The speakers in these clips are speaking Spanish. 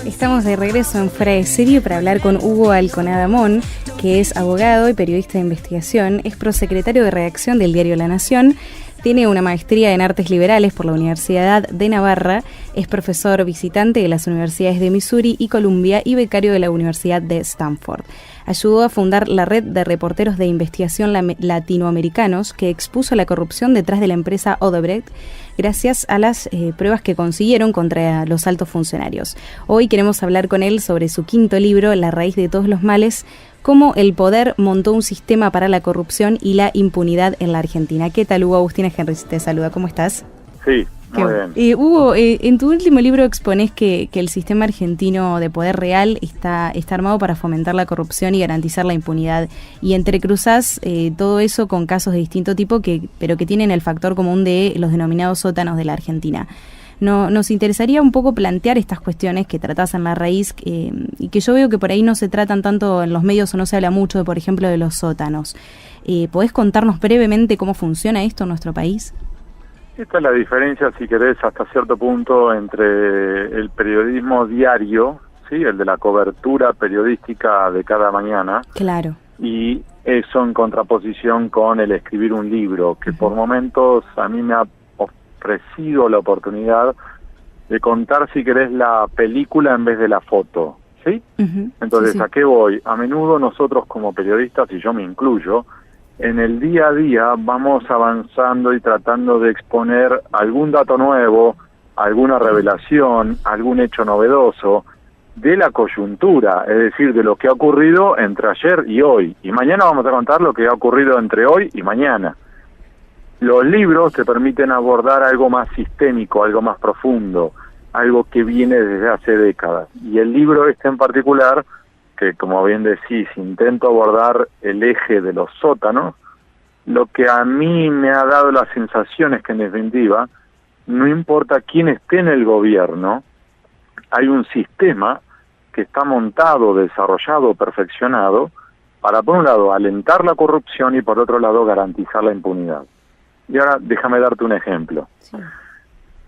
Estamos de regreso en Fuera de Serie para hablar con Hugo Alconada Mon, que es abogado y periodista de investigación, es prosecretario de redacción del diario La Nación, tiene una maestría en Artes Liberales por la Universidad de Navarra, es profesor visitante de las universidades de Missouri y Columbia y becario de la Universidad de Stanford. Ayudó a fundar la red de reporteros de investigación latinoamericanos que expuso la corrupción detrás de la empresa Odebrecht gracias a las pruebas que consiguieron contra los altos funcionarios. Hoy queremos hablar con él sobre su quinto libro, La raíz de todos los males, cómo el poder montó un sistema para la corrupción y la impunidad en la Argentina. ¿Qué tal, Hugo? Agustina Henry te saluda. ¿Cómo estás? Sí, muy bien. Hugo, en tu último libro exponés que el sistema argentino de poder real está armado para fomentar la corrupción y garantizar la impunidad. Y entrecruzás todo eso con casos de distinto tipo, pero que tienen el factor común de los denominados sótanos de la Argentina. Nos interesaría un poco plantear estas cuestiones que tratás en La raíz y que yo veo que por ahí no se tratan tanto en los medios o no se habla mucho, por ejemplo, de los sótanos. ¿Podés contarnos brevemente cómo funciona esto en nuestro país? Esta es la diferencia, si querés, hasta cierto punto entre el periodismo diario, ¿sí? El de la cobertura periodística de cada mañana. Claro. Y eso en contraposición con el escribir un libro, que por momentos a mí me ha ofrecido la oportunidad de contar, si querés, la película en vez de la foto, ¿sí? Entonces, sí. ¿A qué voy? A menudo nosotros como periodistas, y yo me incluyo, en el día a día vamos avanzando y tratando de exponer algún dato nuevo, alguna revelación, algún hecho novedoso de la coyuntura, es decir, de lo que ha ocurrido entre ayer y hoy. Y mañana vamos a contar lo que ha ocurrido entre hoy y mañana. Los libros te permiten abordar algo más sistémico, algo más profundo, algo que viene desde hace décadas. Y el libro este en particular, que como bien decís, intento abordar el eje de los sótanos, lo que a mí me ha dado la sensación es que en definitiva, no importa quién esté en el gobierno, hay un sistema que está montado, desarrollado, perfeccionado, para por un lado alentar la corrupción y por otro lado garantizar la impunidad. Y ahora déjame darte un ejemplo. Sí.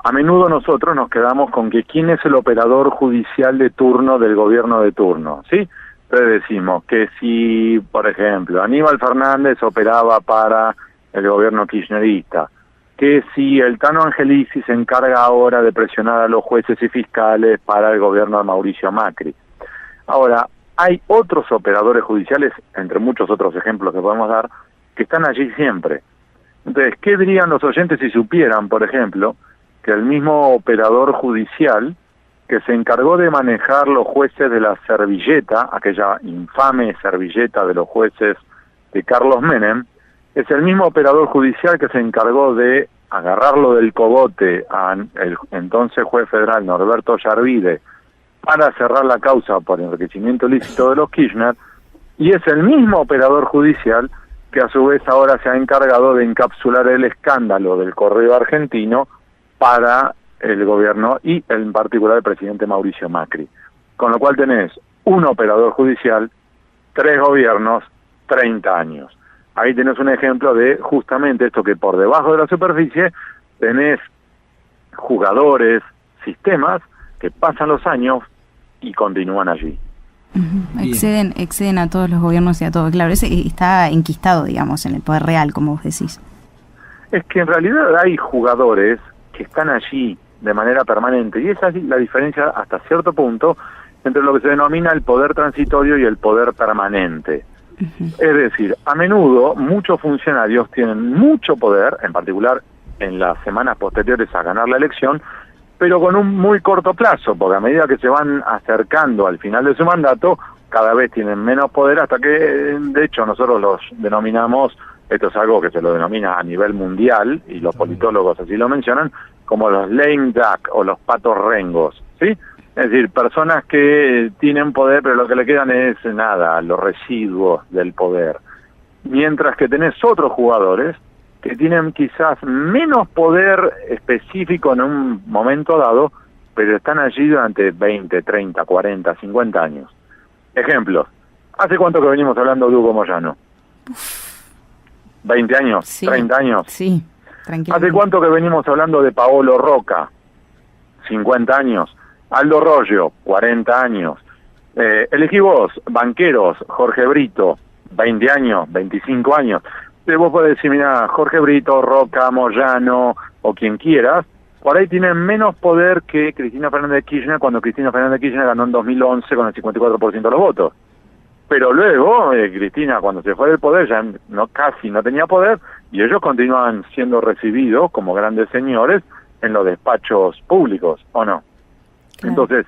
A menudo nosotros nos quedamos con que quién es el operador judicial de turno del gobierno de turno, ¿sí? Entonces decimos que si, por ejemplo, Aníbal Fernández operaba para el gobierno kirchnerista, que si el Tano Angelici se encarga ahora de presionar a los jueces y fiscales para el gobierno de Mauricio Macri. Ahora, hay otros operadores judiciales, entre muchos otros ejemplos que podemos dar, que están allí siempre. Entonces, ¿qué dirían los oyentes si supieran, por ejemplo, que el mismo operador judicial que se encargó de manejar los jueces de la servilleta, aquella infame servilleta de los jueces de Carlos Menem, es el mismo operador judicial que se encargó de agarrarlo del cogote al entonces juez federal Norberto Yarvide para cerrar la causa por enriquecimiento ilícito de los Kirchner, y es el mismo operador judicial que a su vez ahora se ha encargado de encapsular el escándalo del correo argentino para el gobierno y en particular el presidente Mauricio Macri. Con lo cual tenés un operador judicial, 3 gobiernos, 30 años. Ahí tenés un ejemplo de justamente esto, que por debajo de la superficie tenés jugadores, sistemas que pasan los años y continúan allí. Exceden a todos los gobiernos y a todo, claro, ese está enquistado, digamos, en el poder real, como vos decís. Es que en realidad hay jugadores que están allí de manera permanente, y esa es la diferencia hasta cierto punto entre lo que se denomina el poder transitorio y el poder permanente. Es decir, a menudo muchos funcionarios tienen mucho poder, en particular en las semanas posteriores a ganar la elección, pero con un muy corto plazo, porque a medida que se van acercando al final de su mandato, cada vez tienen menos poder, hasta que, de hecho, nosotros los denominamos, esto es algo que se lo denomina a nivel mundial, y los politólogos así lo mencionan, como los lame duck o los patos rengos, ¿sí? Es decir, personas que tienen poder, pero lo que le quedan es nada, los residuos del poder. Mientras que tenés otros jugadores que tienen quizás menos poder específico en un momento dado, pero están allí durante 20, 30, 40, 50 años. Ejemplos. ¿Hace cuánto que venimos hablando de Hugo Moyano? ¿20 años? Sí, ¿30 años? Sí, tranquilo. ¿Hace cuánto que venimos hablando de Paolo Roca? 50 años. Aldo Rollo, 40 años. Elegí vos, banqueros, Jorge Brito, 20 años, 25 años. Vos podés decir, mira, Jorge Brito, Roca, Moyano o quien quieras, por ahí tienen menos poder que Cristina Fernández de Kirchner cuando Cristina Fernández de Kirchner ganó en 2011 con el 54% de los votos. Pero luego, Cristina, cuando se fue del poder, ya casi no tenía poder, y ellos continuaban siendo recibidos como grandes señores en los despachos públicos, ¿o no? Claro. Entonces,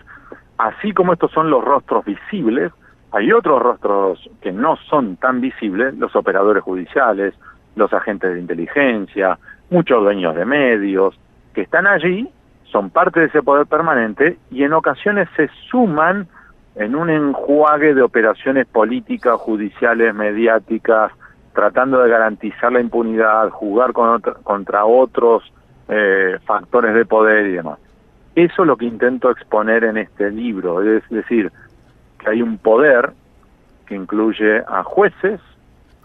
así como estos son los rostros visibles, hay otros rostros que no son tan visibles, los operadores judiciales, los agentes de inteligencia, muchos dueños de medios, que están allí, son parte de ese poder permanente y en ocasiones se suman en un enjuague de operaciones políticas, judiciales, mediáticas, tratando de garantizar la impunidad, jugar contra otros factores de poder y demás. Eso es lo que intento exponer en este libro, es decir, que hay un poder que incluye a jueces,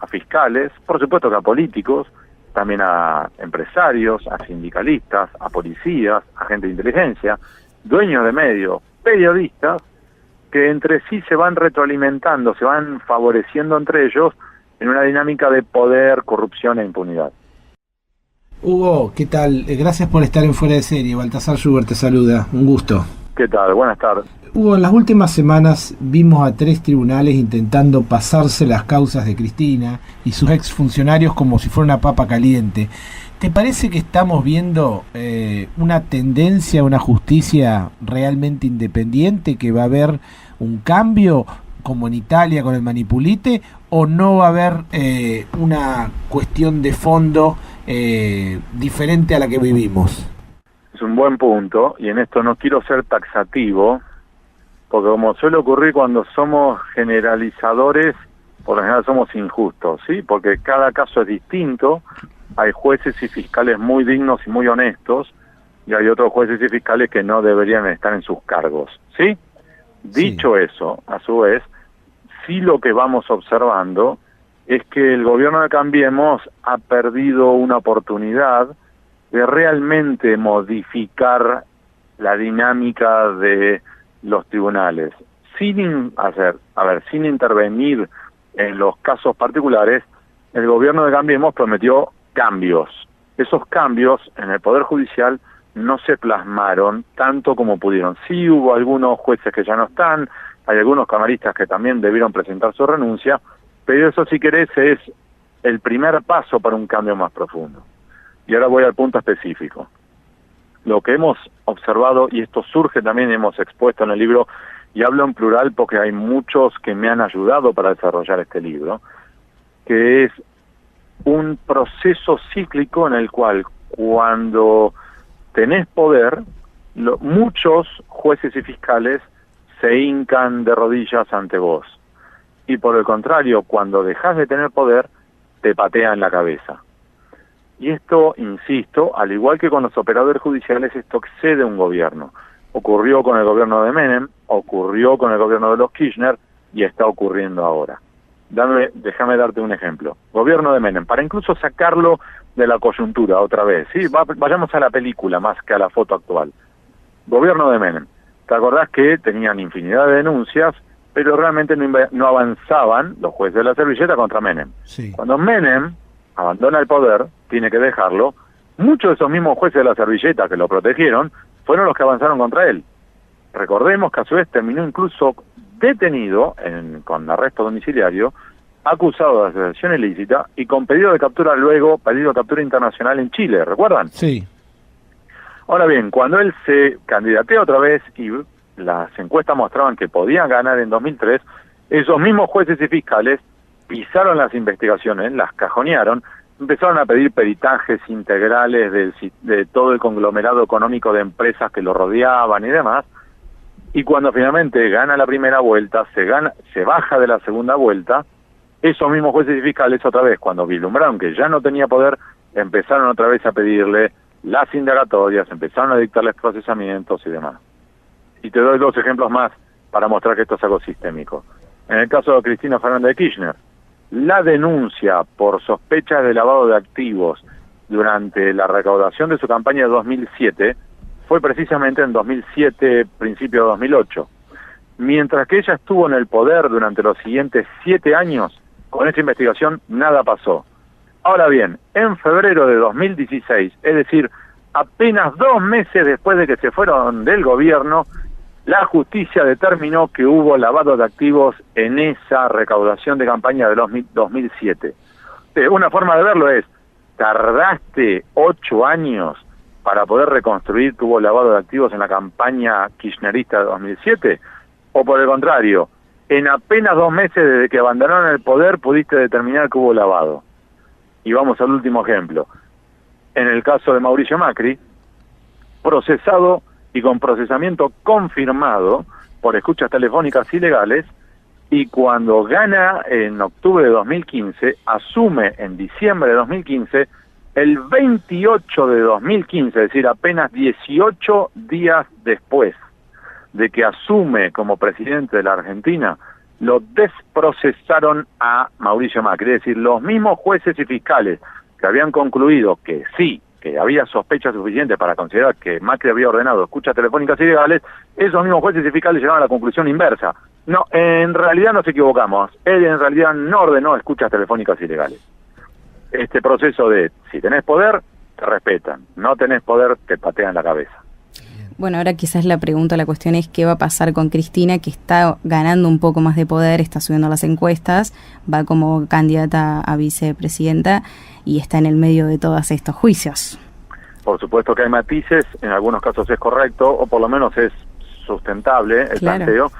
a fiscales, por supuesto que a políticos, también a empresarios, a sindicalistas, a policías, a gente de inteligencia, dueños de medios, periodistas, que entre sí se van retroalimentando, se van favoreciendo entre ellos en una dinámica de poder, corrupción e impunidad. Hugo, ¿qué tal? Gracias por estar en Fuera de Serie. Baltasar Schubert te saluda. Un gusto. ¿Qué tal? Buenas tardes. Hugo, en las últimas semanas vimos a 3 tribunales intentando pasarse las causas de Cristina y sus exfuncionarios como si fuera una papa caliente. ¿Te parece que estamos viendo una tendencia a una justicia realmente independiente, que va a haber un cambio como en Italia con el Manipulite, o no va a haber una cuestión de fondo diferente a la que vivimos? Es un buen punto, y en esto no quiero ser taxativo, porque como suele ocurrir cuando somos generalizadores, por lo general somos injustos, ¿sí? Porque cada caso es distinto, hay jueces y fiscales muy dignos y muy honestos, y hay otros jueces y fiscales que no deberían estar en sus cargos, ¿sí? Dicho eso, a su vez, sí lo que vamos observando es que el gobierno de Cambiemos ha perdido una oportunidad de realmente modificar la dinámica de los tribunales, sin intervenir en los casos particulares. El gobierno de Cambiemos prometió cambios. Esos cambios en el Poder Judicial no se plasmaron tanto como pudieron. Sí hubo algunos jueces que ya no están, hay algunos camaristas que también debieron presentar su renuncia, pero eso, si querés, es el primer paso para un cambio más profundo. Y ahora voy al punto específico. Lo que hemos observado, y esto surge también, hemos expuesto en el libro, y hablo en plural porque hay muchos que me han ayudado para desarrollar este libro, que es un proceso cíclico en el cual, cuando tenés poder, muchos jueces y fiscales se hincan de rodillas ante vos. Y por el contrario, cuando dejás de tener poder, te patean la cabeza. Y esto, insisto, al igual que con los operadores judiciales, esto excede un gobierno. Ocurrió con el gobierno de Menem, ocurrió con el gobierno de los Kirchner y está ocurriendo ahora. Déjame darte un ejemplo. Gobierno de Menem, para incluso sacarlo de la coyuntura otra vez, ¿sí? Vayamos a la película más que a la foto actual. Gobierno de Menem. ¿Te acordás que tenían infinidad de denuncias, pero realmente no avanzaban los jueces de la servilleta contra Menem? Sí. Cuando Menem abandona el poder, tiene que dejarlo, muchos de esos mismos jueces de la servilleta que lo protegieron fueron los que avanzaron contra él. Recordemos que a su vez terminó incluso detenido con arresto domiciliario, acusado de asociación ilícita y con pedido de captura luego, pedido de captura internacional en Chile, ¿recuerdan? Sí. Ahora bien, cuando él se candidatea otra vez y las encuestas mostraban que podían ganar en 2003, esos mismos jueces y fiscales pisaron las investigaciones, las cajonearon, empezaron a pedir peritajes integrales de todo el conglomerado económico de empresas que lo rodeaban y demás, y cuando finalmente gana la primera vuelta, se baja de la segunda vuelta, esos mismos jueces y fiscales otra vez, cuando vislumbraron que ya no tenía poder, empezaron otra vez a pedirle las indagatorias, empezaron a dictarles procesamientos y demás. Y te doy 2 ejemplos más para mostrar que esto es algo sistémico. En el caso de Cristina Fernández de Kirchner, la denuncia por sospechas de lavado de activos durante la recaudación de su campaña de 2007 fue precisamente en 2007, principio de 2008. Mientras que ella estuvo en el poder durante los siguientes 7 años, con esta investigación nada pasó. Ahora bien, en febrero de 2016, es decir, apenas 2 meses después de que se fueron del gobierno, la justicia determinó que hubo lavado de activos en esa recaudación de campaña de 2007. Una forma de verlo es, tardaste 8 años para poder reconstruir que hubo lavado de activos en la campaña kirchnerista de 2007, o por el contrario, en apenas 2 meses desde que abandonaron el poder pudiste determinar que hubo lavado. Y vamos al último ejemplo. En el caso de Mauricio Macri, procesado y con procesamiento confirmado por escuchas telefónicas ilegales, y cuando gana en octubre de 2015, asume en diciembre de 2015, el 28 de 2015, es decir, apenas 18 días después de que asume como presidente de la Argentina, lo desprocesaron a Mauricio Macri. Es decir, los mismos jueces y fiscales que habían concluido que sí, que había sospechas suficientes para considerar que Macri había ordenado escuchas telefónicas ilegales, esos mismos jueces y fiscales llegaron a la conclusión inversa. No, en realidad nos equivocamos. Él en realidad no ordenó escuchas telefónicas ilegales. Este proceso de, si tenés poder, te respetan. No tenés poder, te patean la cabeza. Bueno, ahora quizás la cuestión es qué va a pasar con Cristina, que está ganando un poco más de poder, está subiendo las encuestas, va como candidata a vicepresidenta y está en el medio de todos estos juicios. Por supuesto que hay matices, en algunos casos es correcto, o por lo menos es sustentable el planteo,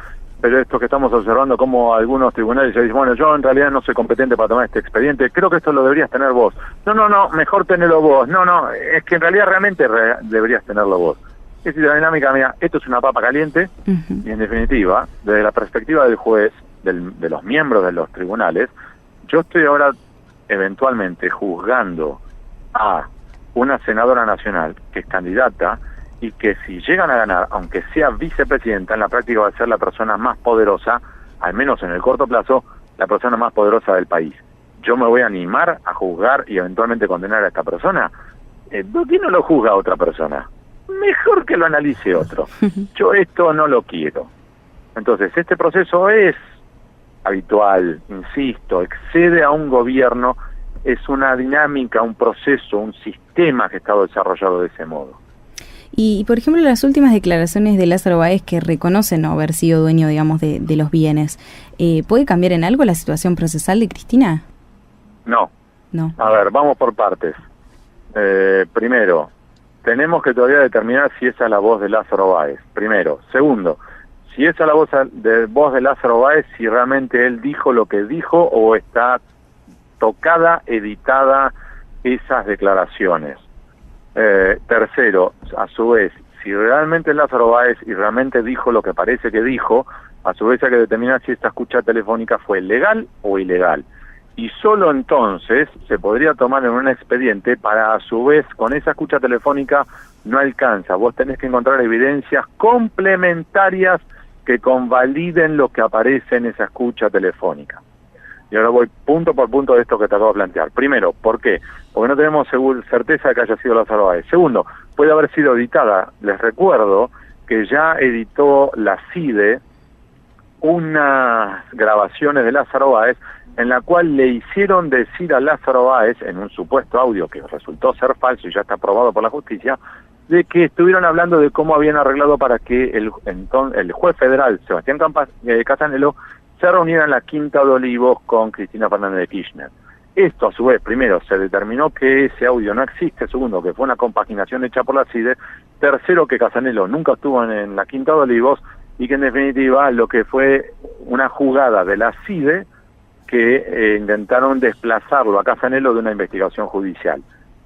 pero esto que estamos observando como algunos tribunales se dicen, bueno, yo en realidad no soy competente para tomar este expediente, creo que esto lo deberías tener vos. No, mejor tenerlo vos. No, es que en realidad realmente deberías tenerlo vos. Es decir, la dinámica, mira, esto es una papa caliente, y en definitiva, desde la perspectiva del juez, de los miembros de los tribunales, yo estoy ahora eventualmente juzgando a una senadora nacional que es candidata y que si llegan a ganar, aunque sea vicepresidenta, en la práctica va a ser la persona más poderosa, al menos en el corto plazo, la persona más poderosa del país. Yo me voy a animar a juzgar y eventualmente condenar a esta persona. ¿Por qué no lo juzga a otra persona? Mejor que lo analice otro. Yo esto no lo quiero. Entonces, este proceso es habitual, insisto, excede a un gobierno, es una dinámica, un proceso, un sistema que está desarrollado de ese modo. Y, por ejemplo, las últimas declaraciones de Lázaro Báez que reconoce no haber sido dueño, digamos, de los bienes, ¿puede cambiar en algo la situación procesal de Cristina? No. A ver, vamos por partes. Primero, tenemos que todavía determinar si esa es la voz de Lázaro Báez, primero. Segundo, si esa es la voz de Lázaro Báez, si realmente él dijo lo que dijo o está tocada, editada esas declaraciones. Tercero, a su vez, si realmente Lázaro Báez y realmente dijo lo que parece que dijo, a su vez hay que determinar si esta escucha telefónica fue legal o ilegal. Y solo entonces se podría tomar en un expediente para, a su vez, con esa escucha telefónica no alcanza. Vos tenés que encontrar evidencias complementarias que convaliden lo que aparece en esa escucha telefónica. Y ahora voy punto por punto de esto que te acabo de plantear. Primero, ¿por qué? Porque no tenemos certeza de que haya sido Lázaro Báez. Segundo, puede haber sido editada. Les recuerdo que ya editó la CIDE unas grabaciones de Lázaro Báez en la cual le hicieron decir a Lázaro Báez, en un supuesto audio que resultó ser falso y ya está aprobado por la justicia, de que estuvieron hablando de cómo habían arreglado para que el juez federal, Sebastián Casanello, se reuniera en la Quinta de Olivos con Cristina Fernández de Kirchner. Esto, a su vez, primero, se determinó que ese audio no existe. Segundo, que fue una compaginación hecha por la CIDE. Tercero, que Casanello nunca estuvo en la Quinta de Olivos y que, en definitiva, lo que fue una jugada de la CIDE que intentaron desplazarlo a Casanello de una investigación judicial.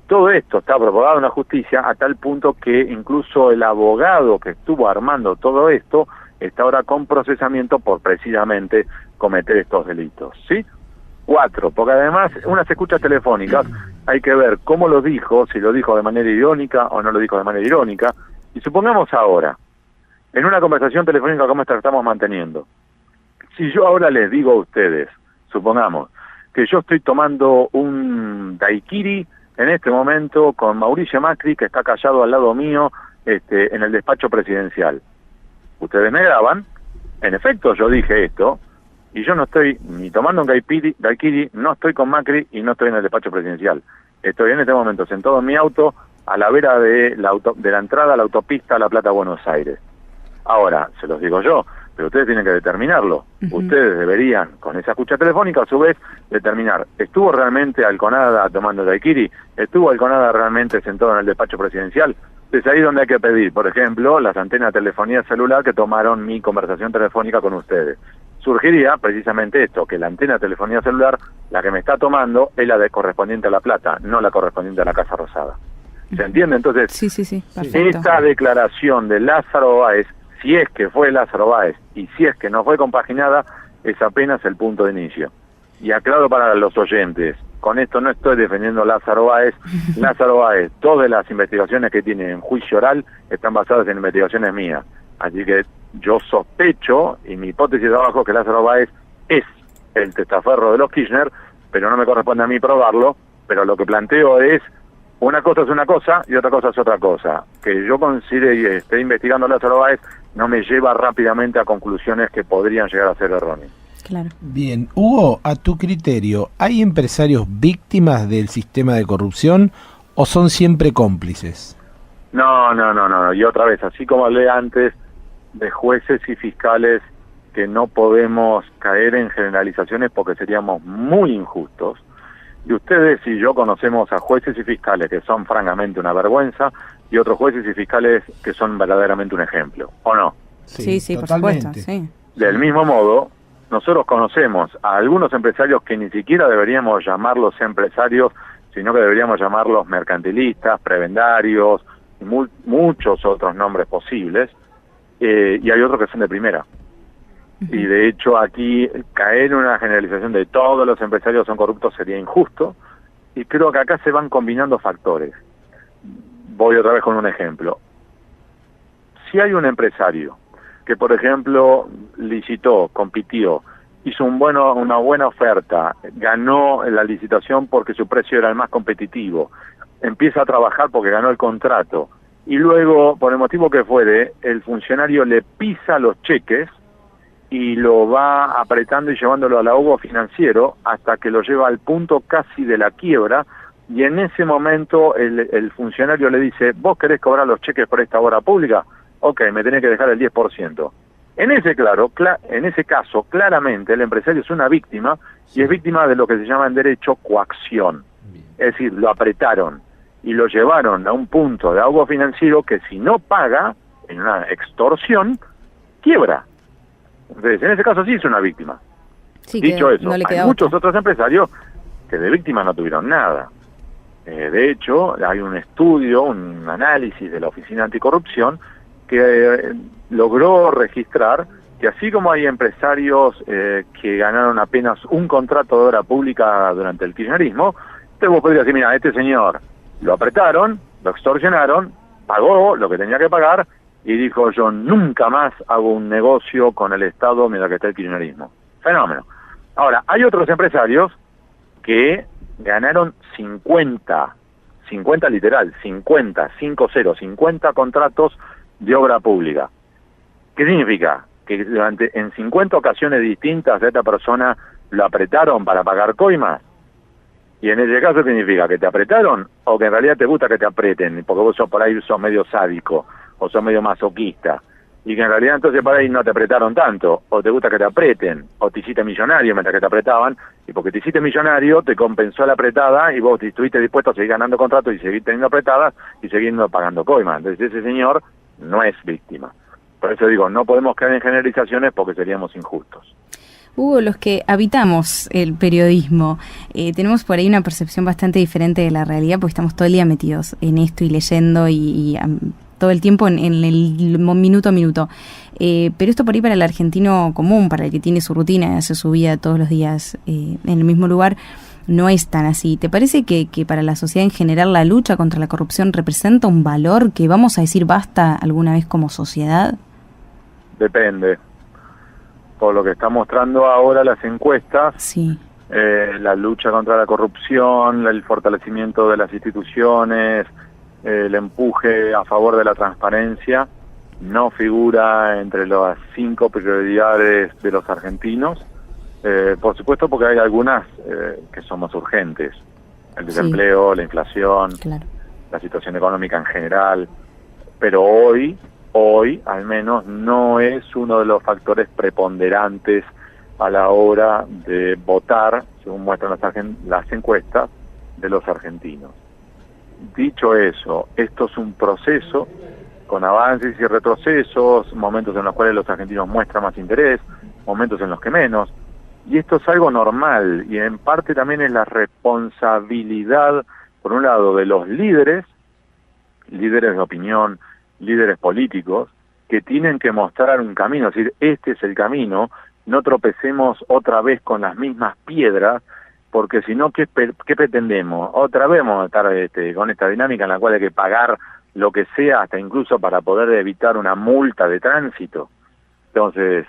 Todo esto está propagado en la justicia a tal punto que incluso el abogado que estuvo armando todo esto está ahora con procesamiento por precisamente cometer estos delitos, ¿sí? 4, porque además unas escuchas telefónicas hay que ver cómo lo dijo, si lo dijo de manera irónica o no lo dijo de manera irónica, y supongamos ahora, en una conversación telefónica como esta que estamos manteniendo, si yo ahora les digo a ustedes, supongamos, que yo estoy tomando un daiquiri en este momento con Mauricio Macri, que está callado al lado mío, en el despacho presidencial. Ustedes me graban, en efecto yo dije esto, y yo no estoy ni tomando un daiquiri, no estoy con Macri y no estoy en el despacho presidencial. Estoy en este momento sentado en mi auto a la vera de la entrada a la autopista La Plata-Buenos Aires. Ahora, se los digo yo, pero ustedes tienen que determinarlo. Ustedes deberían, con esa escucha telefónica, a su vez, determinar, ¿estuvo realmente Alconada tomando daiquiri? ¿Estuvo Alconada realmente sentado en el despacho presidencial? Es ahí donde hay que pedir, por ejemplo, las antenas de telefonía celular que tomaron mi conversación telefónica con ustedes. Surgiría precisamente esto, que la antena de telefonía celular, la que me está tomando, es la de correspondiente a La Plata, no la correspondiente a la Casa Rosada. ¿Se entiende? Entonces, Sí, perfecto. esta declaración de Lázaro Báez, si es que fue Lázaro Báez y si es que no fue compaginada, es apenas el punto de inicio. Y aclaro para los oyentes, con esto no estoy defendiendo a Lázaro Báez. Lázaro Báez, todas las investigaciones que tiene en juicio oral están basadas en investigaciones mías. Así que yo sospecho, y mi hipótesis de trabajo, que Lázaro Báez es el testaferro de los Kirchner, pero no me corresponde a mí probarlo, pero lo que planteo es, una cosa es una cosa y otra cosa es otra cosa. Que yo considere y esté investigando a Lázaro Báez no me lleva rápidamente a conclusiones que podrían llegar a ser erróneas. Claro. Bien, Hugo, a tu criterio, ¿hay empresarios víctimas del sistema de corrupción o son siempre cómplices? No. Y otra vez, así como hablé antes de jueces y fiscales, que no podemos caer en generalizaciones porque seríamos muy injustos. Y ustedes y yo conocemos a jueces y fiscales que son francamente una vergüenza y otros jueces y fiscales que son verdaderamente un ejemplo, ¿o no? Sí, por supuesto, sí. Del mismo modo, nosotros conocemos a algunos empresarios que ni siquiera deberíamos llamarlos empresarios, sino que deberíamos llamarlos mercantilistas, prebendarios, y muchos otros nombres posibles, y hay otros que son de primera. Y de hecho aquí caer en una generalización de todos los empresarios son corruptos sería injusto, y creo que acá se van combinando factores. Voy otra vez con un ejemplo. Si hay un empresario que, por ejemplo, licitó, compitió, hizo una buena oferta, ganó la licitación porque su precio era el más competitivo, empieza a trabajar porque ganó el contrato, y luego, por el motivo que fuere, el funcionario le pisa los cheques y lo va apretando y llevándolo al ahogo financiero hasta que lo lleva al punto casi de la quiebra, y en ese momento el funcionario le dice, ¿vos querés cobrar los cheques por esta obra pública? Ok, me tenés que dejar el 10%. En ese caso, claramente el empresario es una víctima, y es víctima de lo que se llama en derecho coacción. Es decir, lo apretaron y lo llevaron a un punto de ahogo financiero que si no paga, en una extorsión, quiebra. Entonces, en ese caso sí es una víctima. Sí, dicho eso, no le hay queda muchos otra. otros empresarios que de víctimas no tuvieron nada. De hecho, hay un estudio, un análisis de la Oficina Anticorrupción que logró registrar que así como hay empresarios que ganaron apenas un contrato de obra pública durante el kirchnerismo, usted vos podría decir, mira, este señor lo apretaron, lo extorsionaron, pagó lo que tenía que pagar y dijo, yo nunca más hago un negocio con el Estado mientras que está el kirchnerismo. Fenómeno. Ahora, hay otros empresarios que ganaron 50 literal, 50 contratos de obra pública. ¿Qué significa? Que en 50 ocasiones distintas a esta persona lo apretaron para pagar coimas. Y en ese caso significa que te apretaron o que en realidad te gusta que te apreten, porque vos por ahí sos medio sádico o sos medio masoquista. Y que en realidad entonces por ahí no te apretaron tanto, o te gusta que te aprieten, o te hiciste millonario mientras que te apretaban, y porque te hiciste millonario te compensó la apretada y vos estuviste dispuesto a seguir ganando contratos y seguir teniendo apretadas y seguir pagando coimas. Entonces ese señor no es víctima. Por eso digo, no podemos caer en generalizaciones porque seríamos injustos. Hugo, los que habitamos el periodismo, tenemos por ahí una percepción bastante diferente de la realidad porque estamos todo el día metidos en esto y leyendo y todo el tiempo en el minuto a minuto. Pero esto por ahí para el argentino común, para el que tiene su rutina, hace su vida todos los días en el mismo lugar, no es tan así. ¿Te parece que para la sociedad en general la lucha contra la corrupción representa un valor que vamos a decir basta alguna vez como sociedad? Depende. Por lo que están mostrando ahora las encuestas, sí. La lucha contra la corrupción, el fortalecimiento de las instituciones, el empuje a favor de la transparencia no figura entre las 5 prioridades de los argentinos. Por supuesto, porque hay algunas que son más urgentes. El desempleo, la inflación, claro, la situación económica en general. Pero hoy al menos no es uno de los factores preponderantes a la hora de votar, según muestran las encuestas de los argentinos. Dicho eso, esto es un proceso con avances y retrocesos, momentos en los cuales los argentinos muestran más interés, momentos en los que menos, y esto es algo normal, y en parte también es la responsabilidad, por un lado, de los líderes de opinión, líderes políticos, que tienen que mostrar un camino, es decir, este es el camino, no tropecemos otra vez con las mismas piedras, porque si no, ¿qué pretendemos? Otra vez vamos a estar con esta dinámica en la cual hay que pagar lo que sea, hasta incluso para poder evitar una multa de tránsito. Entonces,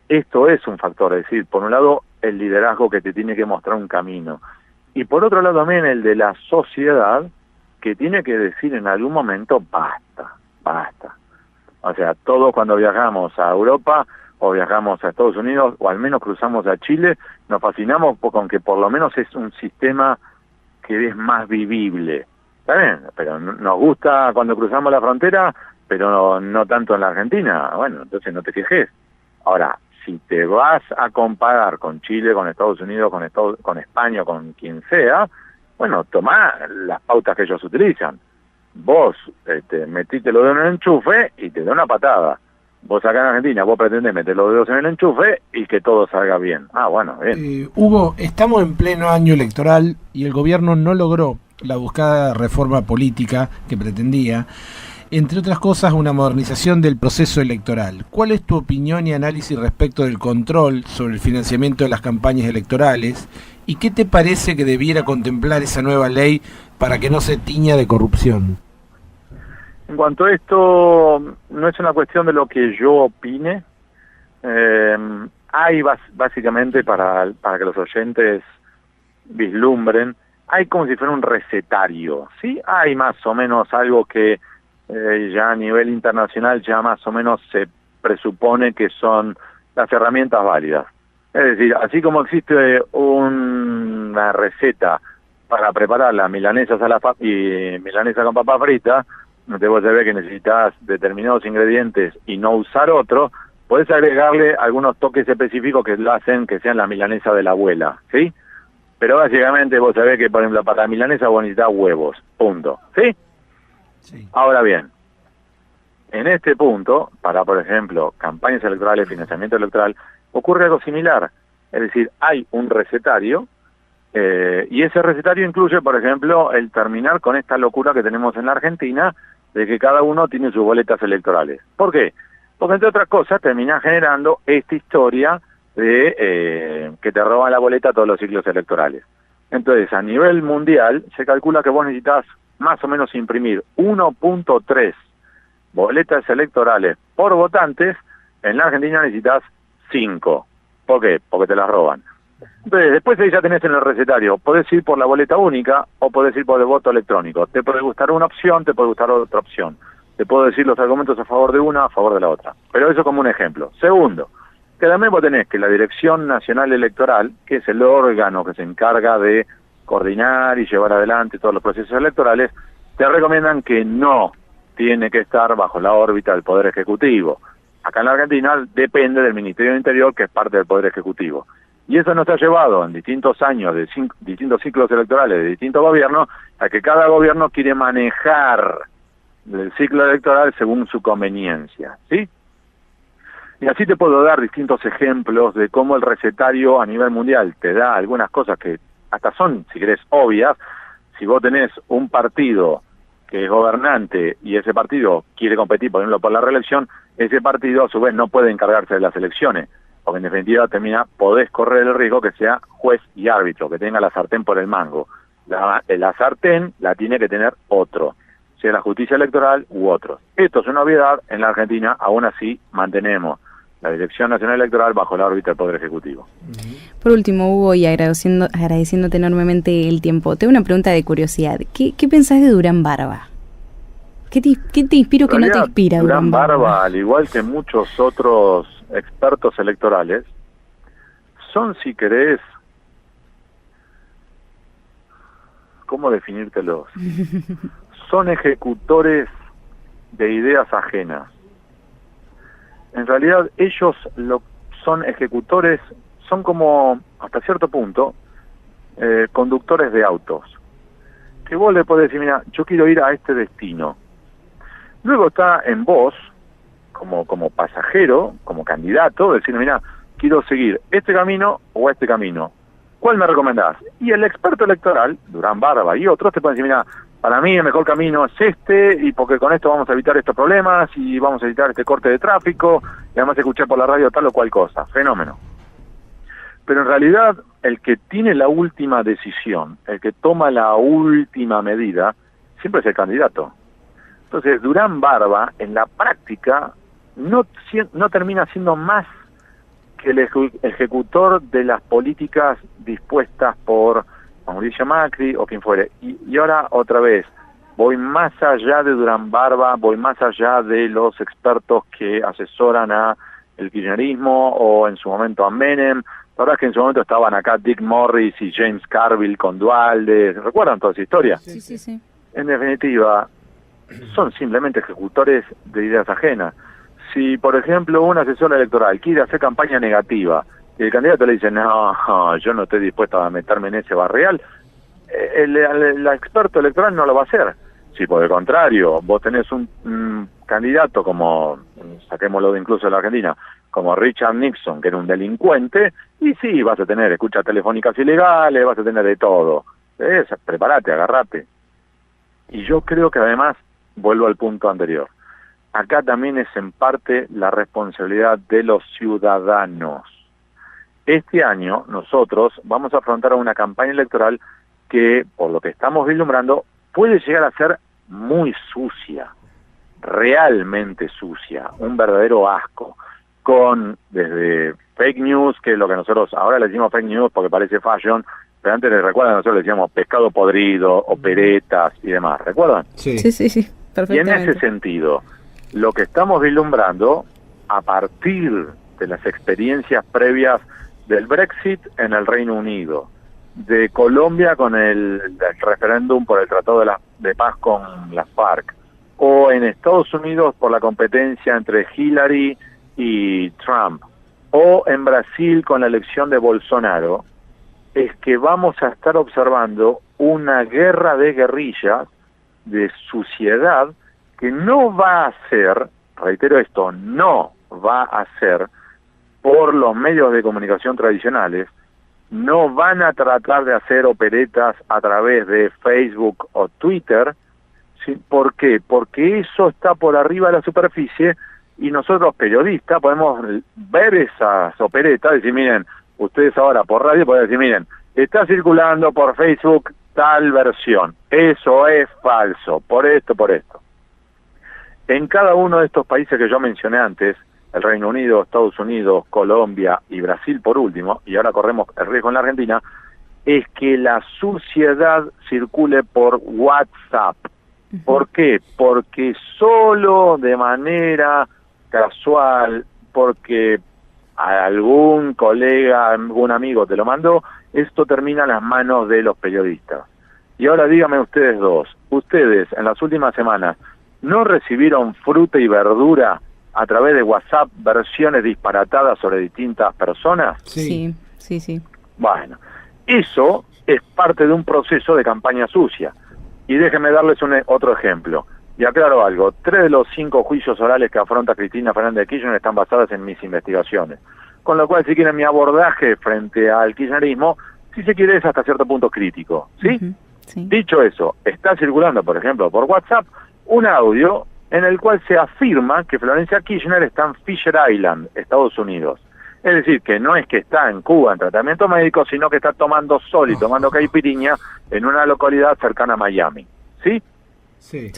esto es un factor, es decir, por un lado, el liderazgo que te tiene que mostrar un camino, y por otro lado también el de la sociedad, que tiene que decir en algún momento, basta. O sea, todos cuando viajamos a Europa o viajamos a Estados Unidos, o al menos cruzamos a Chile, nos fascinamos con que por lo menos es un sistema que es más vivible. Está bien, pero nos gusta cuando cruzamos la frontera, pero no tanto en la Argentina. Bueno, entonces no te quejes. Ahora, si te vas a comparar con Chile, con Estados Unidos, con España, con quien sea, bueno, tomá las pautas que ellos utilizan. Vos metiste los dedos en el enchufe y te da una patada. Vos acá en Argentina, vos pretendés meter los dedos en el enchufe y que todo salga bien. Bueno, bien. Hugo, estamos en pleno año electoral y el gobierno no logró la buscada reforma política que pretendía, entre otras cosas, una modernización del proceso electoral. ¿Cuál es tu opinión y análisis respecto del control sobre el financiamiento de las campañas electorales? ¿Y qué te parece que debiera contemplar esa nueva ley para que no se tiña de corrupción? En cuanto a esto, no es una cuestión de lo que yo opine. Hay básicamente, para que los oyentes vislumbren, hay como si fuera un recetario, ¿sí? Hay más o menos algo que ya a nivel internacional ya más o menos se presupone que son las herramientas válidas. Es decir, así como existe una receta para preparar las milanesas y milanesa con papa frita, debo saber que necesitas determinados ingredientes y no usar otro, puedes agregarle algunos toques específicos que lo hacen que sean la milanesa de la abuela, ¿sí? Pero básicamente vos sabés que, por ejemplo, para la milanesa vos necesitas huevos, punto, ¿sí? Sí. Ahora bien, en este punto, para, por ejemplo, campañas electorales, financiamiento electoral, ocurre algo similar. Es decir, hay un recetario, y ese recetario incluye, por ejemplo, el terminar con esta locura que tenemos en la Argentina, de que cada uno tiene sus boletas electorales. ¿Por qué? Porque, entre otras cosas, termina generando esta historia de que te roban la boleta todos los ciclos electorales. Entonces, a nivel mundial, se calcula que vos necesitas más o menos imprimir 1.3 boletas electorales por votantes. En la Argentina necesitas 5. ¿Por qué? Porque te las roban. Entonces, después ya tenés en el recetario, podés ir por la boleta única o podés ir por el voto electrónico. Te puede gustar una opción, te puede gustar otra opción. Te puedo decir los argumentos a favor de una, a favor de la otra. Pero eso como un ejemplo. Segundo, que también vos tenés que la Dirección Nacional Electoral, que es el órgano que se encarga de coordinar y llevar adelante todos los procesos electorales, te recomiendan que no tiene que estar bajo la órbita del Poder Ejecutivo. Acá en la Argentina depende del Ministerio del Interior, que es parte del Poder Ejecutivo. Y eso nos ha llevado en distintos años, de distintos ciclos electorales, de distintos gobiernos, a que cada gobierno quiere manejar el ciclo electoral según su conveniencia, ¿sí? Y así te puedo dar distintos ejemplos de cómo el recetario a nivel mundial te da algunas cosas que hasta son, si querés, obvias. Si vos tenés un partido que es gobernante y ese partido quiere competir, por ejemplo, por la reelección, ese partido a su vez no puede encargarse de las elecciones, porque en definitiva podés correr el riesgo que sea juez y árbitro, que tenga la sartén por el mango. La sartén la tiene que tener otro, sea la justicia electoral u otros. Esto es una obviedad. En la Argentina aún así mantenemos la Dirección Nacional Electoral bajo la órbita del Poder Ejecutivo. Por último, Hugo, y agradeciéndote enormemente el tiempo, tengo una pregunta de curiosidad. ¿Qué pensás de Durán Barba? ¿Qué te inspira o qué no te inspira? Durán Barba, al igual que muchos otros expertos electorales, son, si querés, ¿cómo definírtelos? Son ejecutores de ideas ajenas. En realidad ellos son ejecutores, son como, hasta cierto punto, conductores de autos. Que vos le podés decir, mira, yo quiero ir a este destino. Luego está en vos, como pasajero, como candidato, decir, mira, quiero seguir este camino o este camino. ¿Cuál me recomendás? Y el experto electoral, Durán Barba y otros, te pueden decir, mira, para mí el mejor camino es este, y porque con esto vamos a evitar estos problemas, y vamos a evitar este corte de tráfico, y además escuché por la radio tal o cual cosa. Fenómeno. Pero en realidad, el que tiene la última decisión, el que toma la última medida, siempre es el candidato. Entonces, Durán Barba, en la práctica, no termina siendo más que el ejecutor de las políticas dispuestas por Mauricio Macri o quien fuere. Y ahora, otra vez, voy más allá de Durán Barba, voy más allá de los expertos que asesoran a el kirchnerismo o en su momento a Menem. La verdad es que en su momento estaban acá Dick Morris y James Carville con Dualde. ¿Recuerdan toda esa historia? Sí. En definitiva, son simplemente ejecutores de ideas ajenas. Si, por ejemplo, un asesor electoral quiere hacer campaña negativa y el candidato le dice, no, yo no estoy dispuesto a meterme en ese barrial, el experto electoral no lo va a hacer. Si por el contrario vos tenés un candidato como, saquémoslo de incluso de la Argentina, como Richard Nixon, que era un delincuente, y sí, vas a tener escuchas telefónicas ilegales, vas a tener de todo. Prepárate, agarrate. Y yo creo que además, vuelvo al punto anterior, acá también es en parte la responsabilidad de los ciudadanos. Este año nosotros vamos a afrontar una campaña electoral que, por lo que estamos vislumbrando, puede llegar a ser muy sucia, realmente sucia, un verdadero asco, con desde fake news, que es lo que nosotros ahora le decimos fake news porque parece fashion, pero antes les recuerdan, nosotros le decíamos pescado podrido, operetas y demás, ¿recuerdan? Sí, perfectamente. Y en ese sentido, lo que estamos vislumbrando, a partir de las experiencias previas del Brexit en el Reino Unido, de Colombia con el referéndum por el Tratado de Paz con las FARC, o en Estados Unidos por la competencia entre Hillary y Trump, o en Brasil con la elección de Bolsonaro, es que vamos a estar observando una guerra de guerrillas, de suciedad, que no va a ser, reitero esto, no va a ser por los medios de comunicación tradicionales, no van a tratar de hacer operetas a través de Facebook o Twitter. ¿Sí? ¿Por qué? Porque eso está por arriba de la superficie y nosotros periodistas podemos ver esas operetas y decir, miren, ustedes ahora por radio pueden decir, miren, está circulando por Facebook tal versión, eso es falso, por esto. En cada uno de estos países que yo mencioné antes, el Reino Unido, Estados Unidos, Colombia y Brasil por último, y ahora corremos el riesgo en la Argentina, es que la suciedad circule por WhatsApp. ¿Por qué? Porque solo de manera casual, porque algún colega, algún amigo te lo mandó, esto termina en las manos de los periodistas. Y ahora díganme ustedes dos, ustedes en las últimas semanas, ¿no recibieron fruta y verdura a través de WhatsApp versiones disparatadas sobre distintas personas? Sí. Bueno, eso es parte de un proceso de campaña sucia. Y déjenme darles otro ejemplo. Y aclaro algo, 3 de los 5 juicios orales que afronta Cristina Fernández de Kirchner están basadas en mis investigaciones. Con lo cual, si quieren, mi abordaje frente al kirchnerismo, si se quiere, es hasta cierto punto crítico, ¿sí? Sí. Dicho eso, está circulando, por ejemplo, por WhatsApp, un audio en el cual se afirma que Florencia Kirchner está en Fisher Island, Estados Unidos. Es decir, que no es que está en Cuba en tratamiento médico, sino que está tomando sol y tomando caipirinha en una localidad cercana a Miami. ¿Sí? Sí.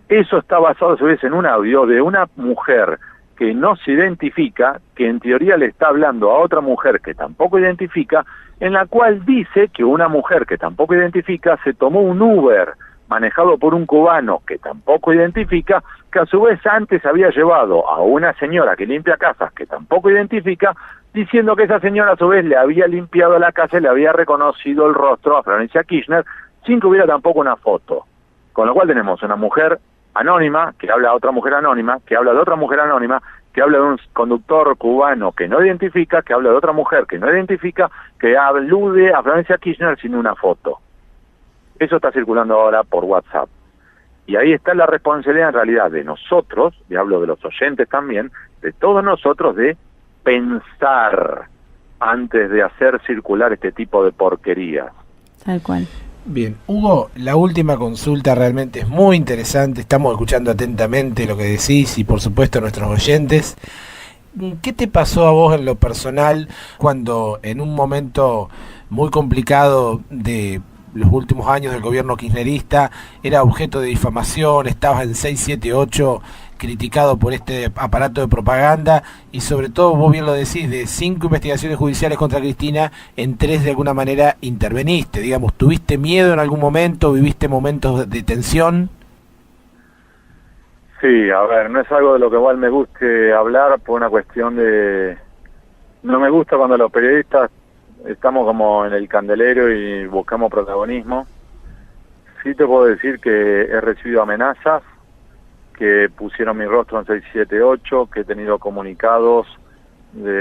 Eso está basado a su vez en un audio de una mujer que no se identifica, que en teoría le está hablando a otra mujer que tampoco identifica, en la cual dice que una mujer que tampoco identifica se tomó un Uber manejado por un cubano que tampoco identifica, que a su vez antes había llevado a una señora que limpia casas que tampoco identifica, diciendo que esa señora a su vez le había limpiado la casa y le había reconocido el rostro a Florencia Kirchner sin que hubiera tampoco una foto. Con lo cual tenemos una mujer anónima que habla a otra mujer anónima, que habla de otra mujer anónima, que habla de un conductor cubano que no identifica, que habla de otra mujer que no identifica, que alude a Florencia Kirchner sin una foto. Eso está circulando ahora por WhatsApp. Y ahí está la responsabilidad en realidad de nosotros, y hablo de los oyentes también, de todos nosotros, de pensar antes de hacer circular este tipo de porquerías. Tal cual. Bien, Hugo, la última consulta realmente es muy interesante, estamos escuchando atentamente lo que decís y por supuesto a nuestros oyentes. ¿Qué te pasó a vos en lo personal cuando en un momento muy complicado de los últimos años del gobierno kirchnerista era objeto de difamación, estabas en 678 criticado por este aparato de propaganda y sobre todo, vos bien lo decís, de 5 investigaciones judiciales contra Cristina, en 3 de alguna manera interveniste, digamos, ¿tuviste miedo en algún momento, viviste momentos de tensión? Sí, a ver, no es algo de lo que igual me guste hablar por una cuestión de... No me gusta cuando los periodistas estamos como en el candelero y buscamos protagonismo. Sí te puedo decir que he recibido amenazas, que pusieron mi rostro en 678, que he tenido comunicados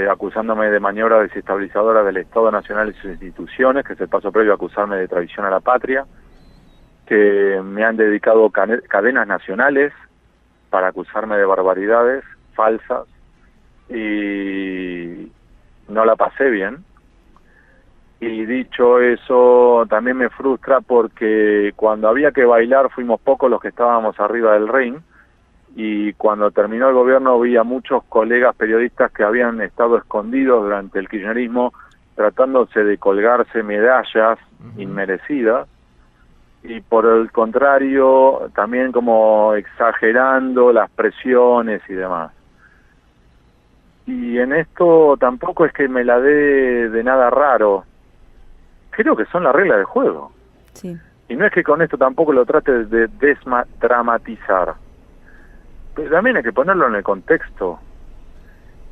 acusándome de maniobra desestabilizadora del Estado Nacional y sus instituciones, que es el paso previo a acusarme de traición a la patria, que me han dedicado cadenas nacionales para acusarme de barbaridades falsas, y no la pasé bien. Y dicho eso, también me frustra porque cuando había que bailar fuimos pocos los que estábamos arriba del ring, y cuando terminó el gobierno vi a muchos colegas periodistas que habían estado escondidos durante el kirchnerismo tratándose de colgarse medallas inmerecidas, y por el contrario también como exagerando las presiones y demás. Y en esto tampoco es que me la dé de nada raro, creo que son las reglas del juego. Sí. Y no es que con esto tampoco lo trate de desdramatizar, pero también hay que ponerlo en el contexto.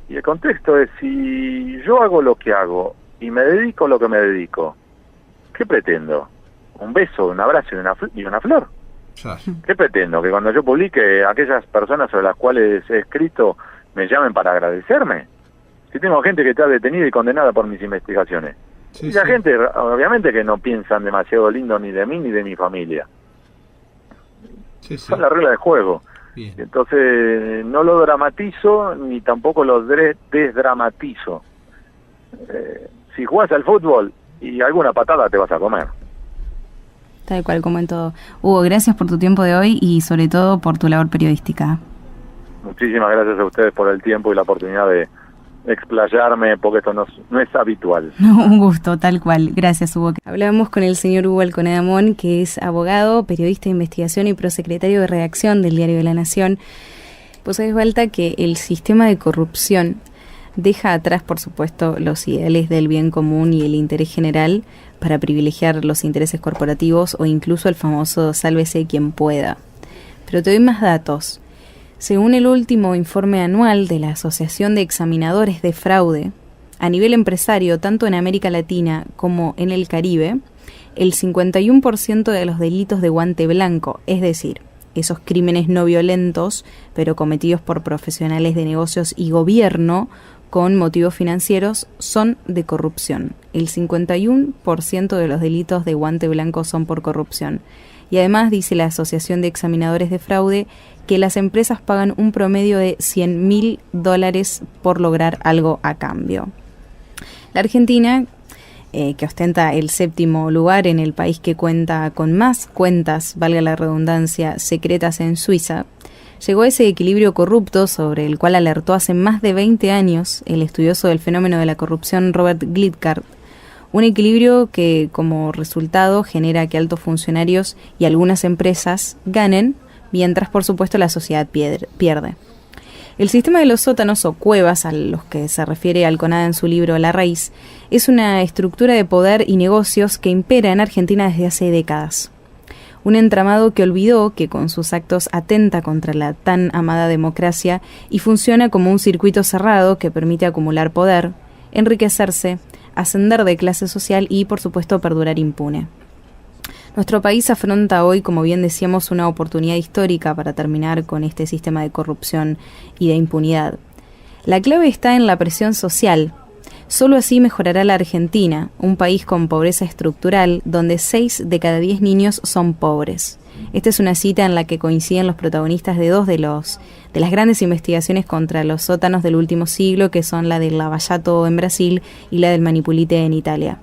Y el contexto es, si yo hago lo que hago y me dedico a lo que me dedico, ¿qué pretendo? ¿Un beso, un abrazo y una flor? ¿Qué pretendo? ¿Que cuando yo publique aquellas personas sobre las cuales he escrito me llamen para agradecerme? Si tengo gente que está detenida y condenada por mis investigaciones. Sí, y la gente, obviamente que no piensan demasiado lindo ni de mí ni de mi familia. Son las reglas del juego. Bien. Entonces no lo dramatizo ni tampoco lo desdramatizo. Si jugás al fútbol y alguna patada te vas a comer. Tal cual, como en todo. Hugo, gracias por tu tiempo de hoy y sobre todo por tu labor periodística. Muchísimas gracias a ustedes por el tiempo y la oportunidad de explayarme, porque esto no es habitual. Un gusto, tal cual. Gracias, Hugo. Hablábamos con el señor Hugo Alconada Amón, que es abogado, periodista de investigación y prosecretario de redacción del Diario de la Nación. Pues es falta que el sistema de corrupción deja atrás, por supuesto, los ideales del bien común y el interés general para privilegiar los intereses corporativos o incluso el famoso sálvese quien pueda. Pero te doy más datos. Según el último informe anual de la Asociación de Examinadores de Fraude, a nivel empresario, tanto en América Latina como en el Caribe, el 51% de los delitos de guante blanco, es decir, esos crímenes no violentos, pero cometidos por profesionales de negocios y gobierno con motivos financieros, son de corrupción. El 51% de los delitos de guante blanco son por corrupción. Y además, dice la Asociación de Examinadores de Fraude, que las empresas pagan un promedio de $100.000 por lograr algo a cambio. La Argentina, que ostenta el 7º lugar en el país que cuenta con más cuentas, valga la redundancia, secretas en Suiza, llegó a ese equilibrio corrupto sobre el cual alertó hace más de 20 años el estudioso del fenómeno de la corrupción Robert Glitgard. Un equilibrio que como resultado genera que altos funcionarios y algunas empresas ganen, mientras por supuesto la sociedad pierde. El sistema de los sótanos o cuevas, a los que se refiere Alconada en su libro La Raíz, es una estructura de poder y negocios que impera en Argentina desde hace décadas. Un entramado que olvidó que con sus actos atenta contra la tan amada democracia y funciona como un circuito cerrado que permite acumular poder, enriquecerse, ascender de clase social y, por supuesto, perdurar impune. Nuestro país afronta hoy, como bien decíamos, una oportunidad histórica para terminar con este sistema de corrupción y de impunidad. La clave está en la presión social. Solo así mejorará la Argentina, un país con pobreza estructural, donde 6 de cada 10 niños son pobres. Esta es una cita en la que coinciden los protagonistas de dos de las grandes investigaciones contra los sótanos del último siglo, que son la del Lava Jato en Brasil y la del Manipulite en Italia.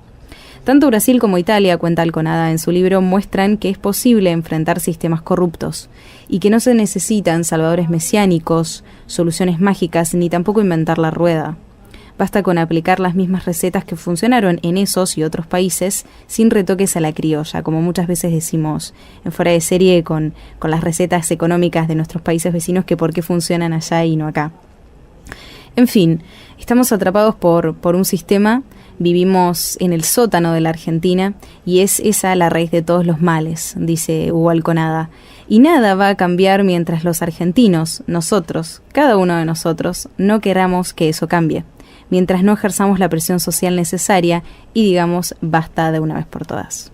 Tanto Brasil como Italia, cuenta Alconada en su libro, muestran que es posible enfrentar sistemas corruptos y que no se necesitan salvadores mesiánicos, soluciones mágicas, ni tampoco inventar la rueda. Basta con aplicar las mismas recetas que funcionaron en esos y otros países sin retoques a la criolla, como muchas veces decimos en Fuera de Serie con las recetas económicas de nuestros países vecinos, que por qué funcionan allá y no acá. En fin, estamos atrapados por un sistema. Vivimos en el sótano de la Argentina y es esa la raíz de todos los males, dice Hugo Alconada. Y nada va a cambiar mientras los argentinos, nosotros, cada uno de nosotros, no queramos que eso cambie. Mientras no ejerzamos la presión social necesaria y digamos basta de una vez por todas.